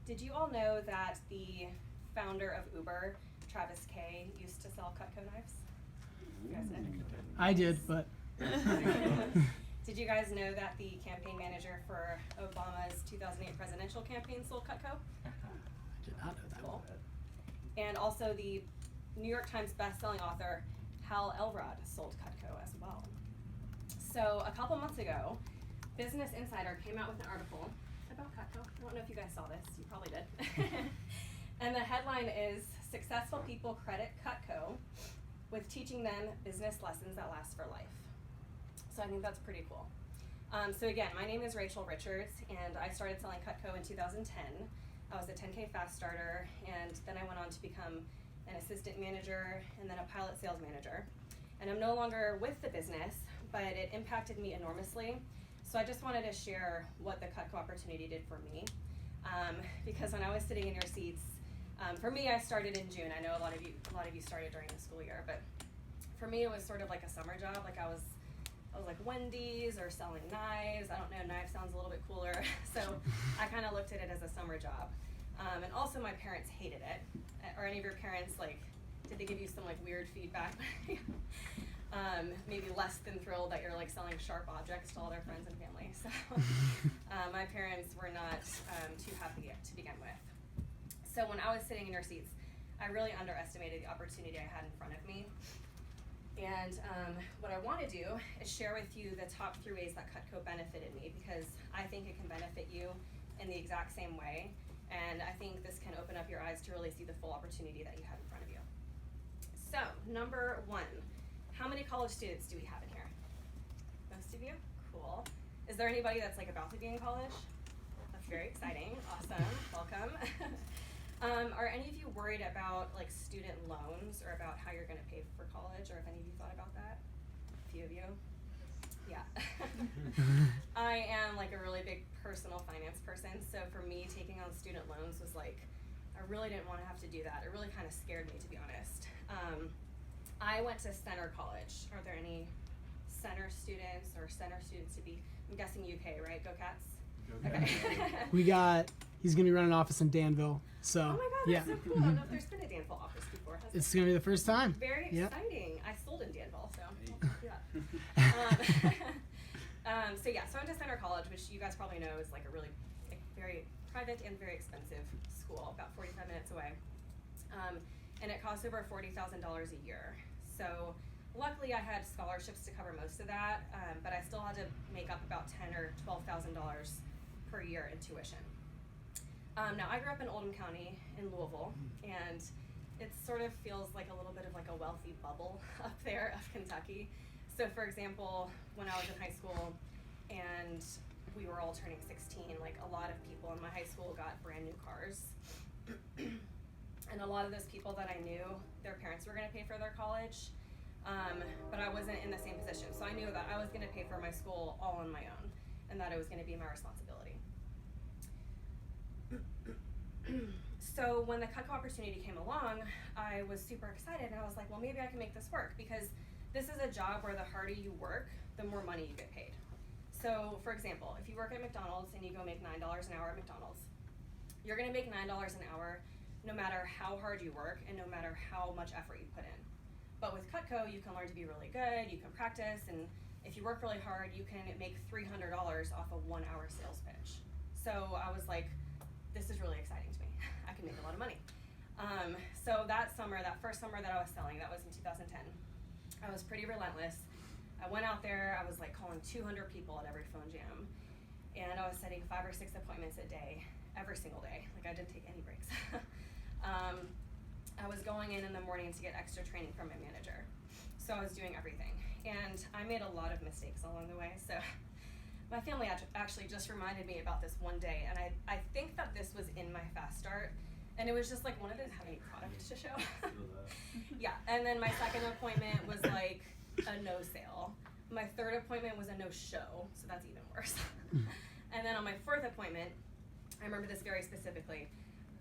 Did you all know that the founder of Uber, Travis K, used to sell Cutco knives? You guys know? I did, but Did you guys know that the campaign manager for Obama's 2008 presidential campaign sold Cutco? I did not know that. Cool. And also the New York Times bestselling author Hal Elrod sold Cutco as well. So a couple months ago, Business Insider came out with an article about Cutco. I don't know if you guys saw this. You probably did. And the headline is, "Successful People Credit Cutco with Teaching Them Business Lessons That Last for Life." So I think that's pretty cool. So again, my name is Rachel Richards, and I started selling Cutco in 2010. I was a 10K fast starter, and then I went on to become an assistant manager and then a pilot sales manager. And I'm no longer with the business, but it impacted me enormously. So I just wanted to share what the Cutco opportunity did for me. Because when I was sitting in your seats, for me, I started in June. I know a lot of you started during the school year, but for me, it was sort of like a summer job. Like I was like Wendy's or selling knives. I don't know, knife sounds a little bit cooler. So I kind of looked at it as a summer job. And also my parents hated it. Or any of your parents, like, did they give you some like weird feedback? Maybe less than thrilled that you're like selling sharp objects to all their friends and family. So my parents were not too happy to begin with. So when I was sitting in your seats, I really underestimated the opportunity I had in front of me. And what I want to do is share with you the top 3 ways that Cutco benefited me, because I think it can benefit you in the exact same way. And I think this can open up your eyes to really see the full opportunity that you have in front of you. So, number 1, how many college students do we have in here? Most of you? Cool. Is there anybody that's like about to be in college? That's very exciting. Awesome. Welcome. Are any of you worried about like student loans or about how you're going to pay for college, or if any of you thought about that? A few of you? Yeah. I am like a really big personal finance person, so for me, taking on student loans was like, I really didn't want to have to do that. It really kind of scared me, to be honest. I went to Center College. Are there any Center students or Center students to be? I'm guessing UK, right? Go Cats? Okay. He's going to be running an office in Danville. So, oh my God, that's so cool. I don't know if there's been a Danville office before. It's going to be the first time. Very exciting. I sold in Danville, so so I went to Center College, which you guys probably know is like a really very private and very expensive school, about 45 minutes away. And it costs over $40,000 a year. So luckily I had scholarships to cover most of that, but I still had to make up about $10,000 or $12,000 per year in tuition. Now I grew up in Oldham County in Louisville, and it sort of feels like a little bit of like a wealthy bubble up there of Kentucky. So for example, when I was in high school and we were all turning 16, like a lot of people in my high school got brand new cars. And a lot of those people that I knew, their parents were going to pay for their college, but I wasn't in the same position. So I knew that I was going to pay for my school all on my own, and that it was going to be my responsibility. So when the Cutco opportunity came along, I was super excited, and I was like, well, maybe I can make this work, because this is a job where the harder you work, the more money you get paid. So for example, if you work at McDonald's and you go make $9 an hour at McDonald's, you're going to make $9 an hour no matter how hard you work and no matter how much effort you put in. But with Cutco, you can learn to be really good, you can practice, and if you work really hard, you can make $300 off a 1-hour sales pitch. So I was like, this is really exciting to me. I can make a lot of money. So that first summer that I was selling, that was in 2010, I was pretty relentless. I went out there, I was like calling 200 people at every phone jam, and I was setting 5 or 6 appointments a day, every single day. Like I didn't take any breaks. I was going in the morning to get extra training from my manager. So I was doing everything. And I made a lot of mistakes along the way. So my family actually just reminded me about this one day, and I think that this was in my fast start, and it was just like one of those have any products to show. Yeah, and then my second appointment was like a no sale. My third appointment was a no show, so that's even worse. And then on my fourth appointment, I remember this very specifically.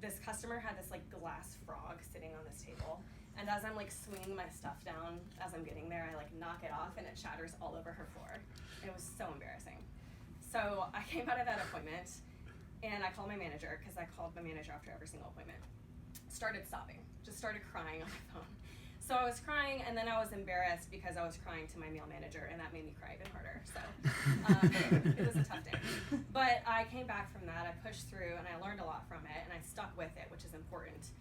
This customer had this like glass frog sitting on this table, and as I'm like swinging my stuff down as I'm getting there, I like knock it off and it shatters all over her floor. It was so embarrassing. So I came out of that appointment And I called my manager, because I called my manager after every single appointment. Started sobbing, just started crying on my phone. So I was crying, and then I was embarrassed because I was crying to my male manager, and that made me cry even harder. So it was a tough day. But I came back from that, I pushed through, and I learned a lot from it, and I stuck with it, which is important.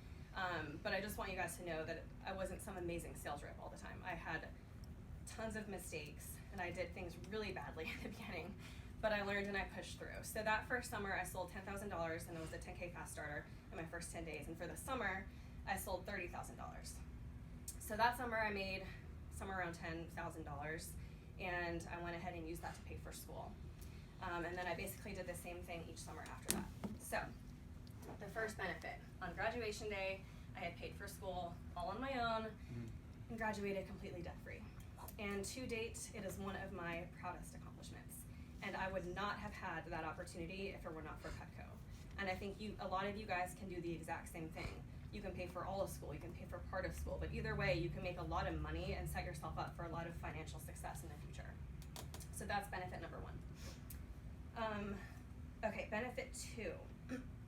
But I just want you guys to know that I wasn't some amazing sales rep all the time. I had tons of mistakes, and I did things really badly in the beginning, but I learned and I pushed through. So that first summer, I sold $10,000, and it was a 10K fast starter in my first 10 days. And for the summer, I sold $30,000. So that summer, I made somewhere around $10,000, and I went ahead and used that to pay for school. And then I basically did the same thing each summer after that. So the first benefit, on graduation day, I had paid for school all on my own and graduated completely debt-free. And to date, it is one of my proudest accomplishments. And I would not have had that opportunity if it were not for Cutco. And I think a lot of you guys can do the exact same thing. You can pay for all of school, you can pay for part of school, but either way, you can make a lot of money and set yourself up for a lot of financial success in the future. So that's benefit number one. Okay, benefit two.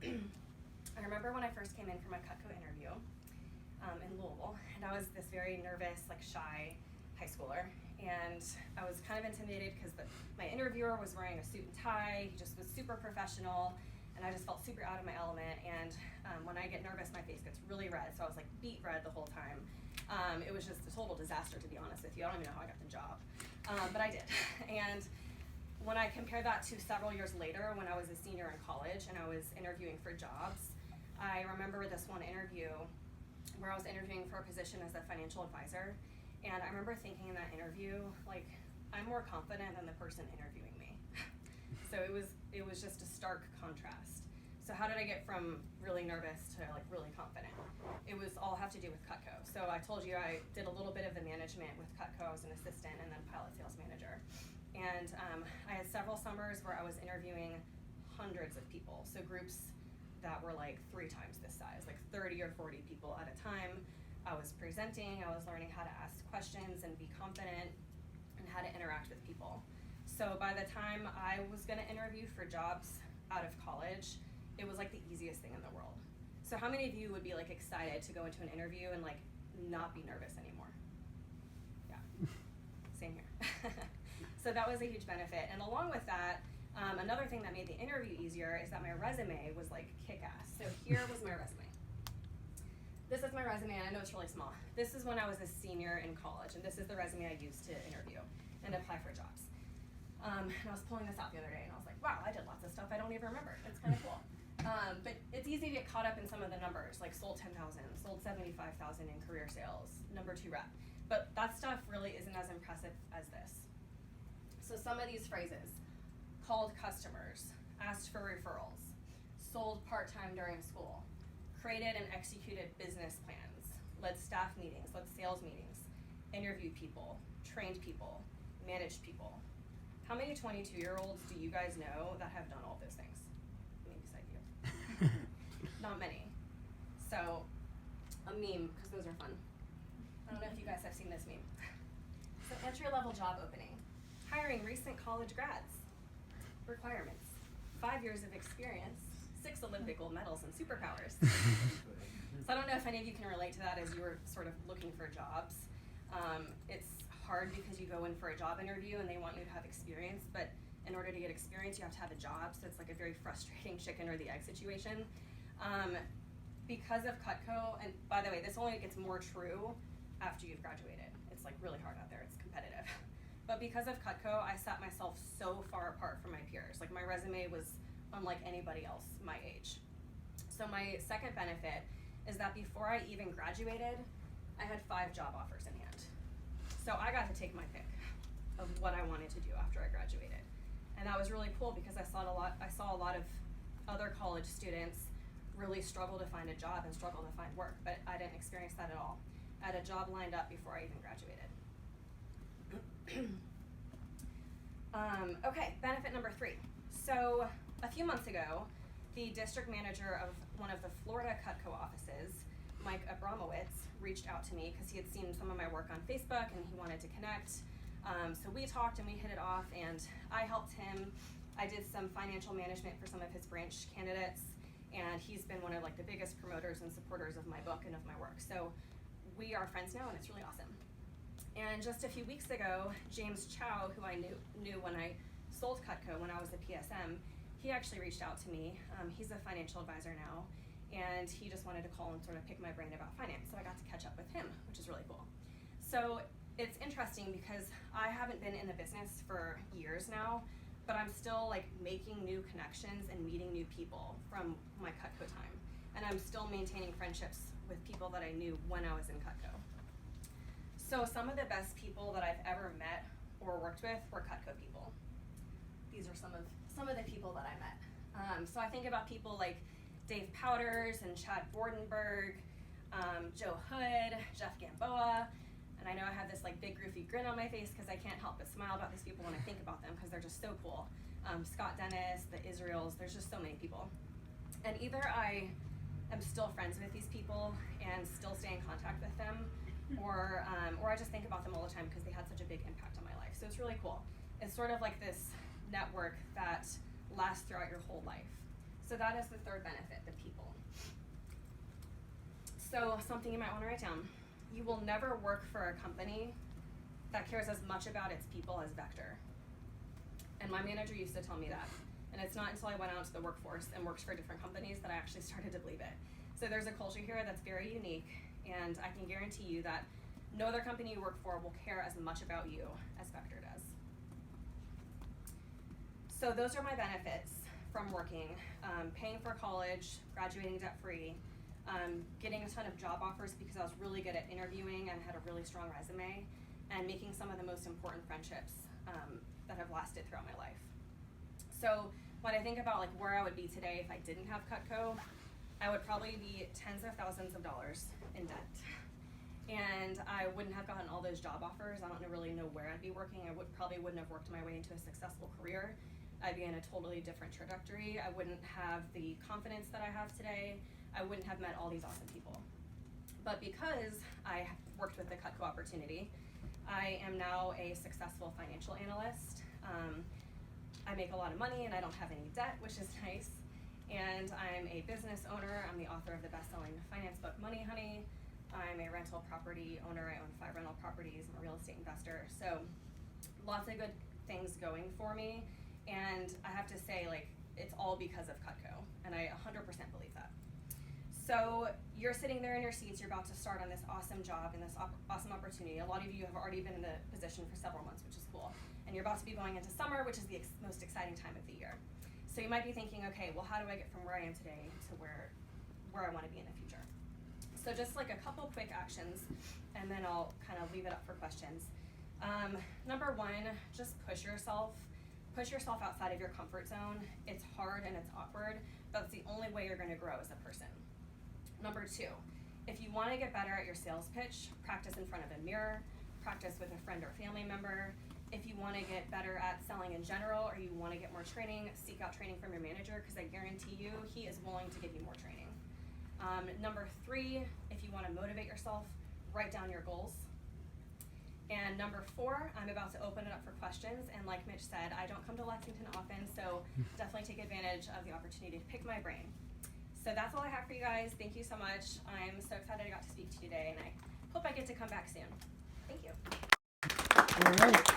I remember when I first came in for my Cutco interview in Louisville, and I was this very nervous, like shy high schooler, and I was kind of intimidated because my interviewer was wearing a suit and tie. He just was super professional, and I just felt super out of my element. And when I get nervous, my face gets really red, so I was like beet red the whole time. It was just a total disaster, to be honest with you. I don't even know how I got the job, but I did. And when I compare that to several years later, when I was a senior in college and I was interviewing for jobs, I remember this one interview where I was interviewing for a position as a financial advisor. And I remember thinking in that interview, like, I'm more confident than the person interviewing me. So it was just a stark contrast. So how did I get from really nervous to like really confident? It was all have to do with Cutco. So I told you I did a little bit of the management with Cutco as an assistant and then pilot sales manager. And I had several summers where I was interviewing hundreds of people. So groups that were like 3 times this size, like 30 or 40 people at a time. I was presenting, I was learning how to ask questions and be confident and how to interact with people. So by the time I was gonna interview for jobs out of college, it was like the easiest thing in the world. So how many of you would be like excited to go into an interview and like not be nervous anymore? Yeah, same here. So that was a huge benefit. And along with that, another thing that made the interview easier is that my resume was like kick-ass. So here was my resume. This is my resume, and I know it's really small. This is when I was a senior in college, and this is the resume I used to interview and apply for jobs. And I was pulling this out the other day, and I was like, wow, I did lots of stuff I don't even remember. It's kind of cool. But it's easy to get caught up in some of the numbers, like sold 10,000, sold 75,000 in career sales, number 2 rep. But that stuff really isn't as impressive as this. So some of these phrases: called customers, asked for referrals, sold part-time during school, created and executed business plans, led staff meetings, led sales meetings, interviewed people, trained people, managed people. How many 22-year-olds do you guys know that have done all those things? Me beside you. Not many. So, a meme, because those are fun. I don't know if you guys have seen this meme. So, entry-level job opening. Hiring recent college grads. Requirements: 5 years of experience, 6 Olympic gold medals, and superpowers. So I don't know if any of you can relate to that as you were sort of looking for jobs. It's hard because you go in for a job interview and they want you to have experience, but in order to get experience, you have to have a job. So it's like a very frustrating chicken or the egg situation. Because of Cutco, and by the way, this only gets more true after you've graduated. It's like really hard out there, it's competitive. But because of Cutco, I set myself so far apart from my peers. Like my resume was unlike anybody else my age. So my second benefit is that before I even graduated, I had 5 job offers in hand. So I got to take my pick of what I wanted to do after I graduated. And that was really cool because I saw a lot of other college students really struggle to find a job and struggle to find work, but I didn't experience that at all. I had a job lined up before I even graduated. Okay, benefit number 3. So a few months ago, the district manager of one of the Florida Cutco offices, Mike Abramowitz, reached out to me because he had seen some of my work on Facebook and he wanted to connect. So we talked and we hit it off, and I helped him I did some financial management for some of his branch candidates, and he's been one of like the biggest promoters and supporters of my book and of my work. So we are friends now, and it's really awesome. And just a few weeks ago, James Chow, who I knew when I sold Cutco when I was a PSM, he actually reached out to me. He's a financial advisor now, and he just wanted to call and sort of pick my brain about finance. So I got to catch up with him, which is really cool. So it's interesting because I haven't been in the business for years now, but I'm still like making new connections and meeting new people from my Cutco time. And I'm still maintaining friendships with people that I knew when I was in Cutco. So some of the best people that I've ever met or worked with were Cutco people. These are some of the people that I met. So I think about people like Dave Powders and Chad Bordenberg, Joe Hood, Jeff Gamboa, and I know I have this like big goofy grin on my face because I can't help but smile about these people when I think about them because they're just so cool. Scott Dennis, the Israels, there's just so many people. And either I am still friends with these people and still stay in contact with them, or I just think about them all the time because they had such a big impact on my life. So it's really cool. It's sort of like this network that lasts throughout your whole life. So that is the third benefit, the people. So something you might want to write down. You will never work for a company that cares as much about its people as Vector. And my manager used to tell me that. And it's not until I went out into the workforce and worked for different companies that I actually started to believe it. So there's a culture here that's very unique, and I can guarantee you that no other company you work for will care as much about you as Vector does. So those are my benefits from working. Paying for college, graduating debt-free, getting a ton of job offers because I was really good at interviewing and had a really strong resume, and making some of the most important friendships that have lasted throughout my life. So when I think about like where I would be today if I didn't have Cutco, I would probably be tens of thousands of dollars in debt. And I wouldn't have gotten all those job offers. I don't really know where I'd be working. I probably wouldn't have worked my way into a successful career. I'd be in a totally different trajectory. I wouldn't have the confidence that I have today. I wouldn't have met all these awesome people. But because I worked with the Cutco opportunity, I am now a successful financial analyst. I make a lot of money and I don't have any debt, which is nice. And I'm a business owner. I'm the author of the best-selling finance book, Money Honey. I'm a rental property owner. I own 5 rental properties. I'm a real estate investor. So lots of good things going for me. And I have to say, like, it's all because of Cutco. And I 100% believe that. So you're sitting there in your seats. You're about to start on this awesome job and this awesome opportunity. A lot of you have already been in the position for several months, which is cool. And you're about to be going into summer, which is the most exciting time of the year. So you might be thinking, okay, well, how do I get from where I am today to where I want to be in the future? So just like a couple quick actions, and then I'll kind of leave it up for questions. Number one, just push yourself. Push yourself outside of your comfort zone. It's hard and it's awkward, but it's the only way you're going to grow as a person. Number two, if you want to get better at your sales pitch, practice in front of a mirror, practice with a friend or family member. If you want to get better at selling in general, or you want to get more training, seek out training from your manager, because I guarantee you he is willing to give you more training. Number three, if you want to motivate yourself, write down your goals. And number four, I'm about to open it up for questions, and like Mitch said, I don't come to Lexington often, so definitely take advantage of the opportunity to pick my brain. So that's all I have for you guys. Thank you so much. I'm so excited I got to speak to you today, and I hope I get to come back soon. Thank you. All right.